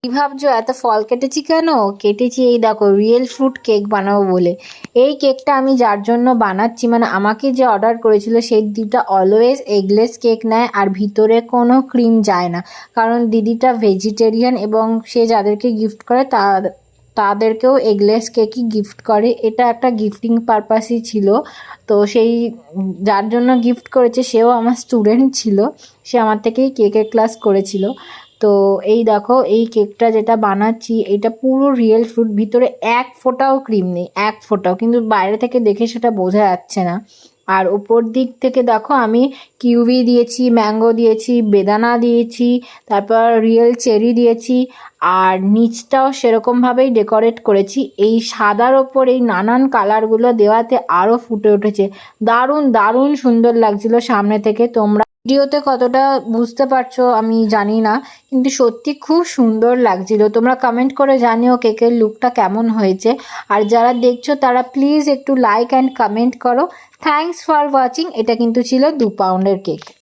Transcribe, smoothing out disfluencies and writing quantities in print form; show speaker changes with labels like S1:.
S1: কি ভাবছো এত ফল কেটেছি কেন? কেটেছি এই দেখো রিয়েল ফ্রুট কেক বানাবো বলে। এই কেকটা আমি যার জন্য বানাচ্ছি, মানে আমাকে যে অর্ডার করেছিল সেই দিদিটা অলওয়েজ এগলেস কেক নেয় আর ভিতরে কোনো ক্রিম যায় না, কারণ দিদিটা ভেজিটেরিয়ান এবং সে যাদেরকে গিফট করে তাদেরকেও এগলেস কেকই গিফট করে। এটা একটা গিফটিং পারপাসই ছিল। তো সেই যার জন্য গিফট করেছে সেও আমার স্টুডেন্ট ছিল, সে আমার থেকেই কেকের ক্লাস করেছিল। তো এই দেখো এই কেকটা যেটা বানাচ্ছি এটা পুরো রিয়েল ফ্রুট, ভিতরে এক ফোঁটাও ক্রিম নেই, এক ফোঁটাও, কিন্তু বাইরে থেকে দেখে সেটা বোঝা যাচ্ছে না। আর ওপর দিক থেকে দেখো আমি কিউই দিয়েছি, ম্যাঙ্গো দিয়েছি, বেদানা দিয়েছি, তারপর রিয়েল চেরি দিয়েছি। আর নিচটাও সেরকমভাবেই ডেকোরেট করেছি। এই সাদার ওপর এই নানান কালারগুলো দেওয়াতে আরও ফুটে উঠেছে। দারুণ দারুণ সুন্দর লাগছিল সামনে থেকে। তোমরা ভিডিওতে কতটা বুঝতে পারছো আমি জানি না, কিন্তু সত্যি খুব সুন্দর লাগছিল। তোমরা কমেন্ট করে জানিও কেকের লুকটা কেমন হয়েছে। আর যারা দেখছো তারা প্লিজ একটু লাইক অ্যান্ড কমেন্ট করো। Thanks for watching. এটা কিন্তু ছিল 2 পাউন্ডের কেক।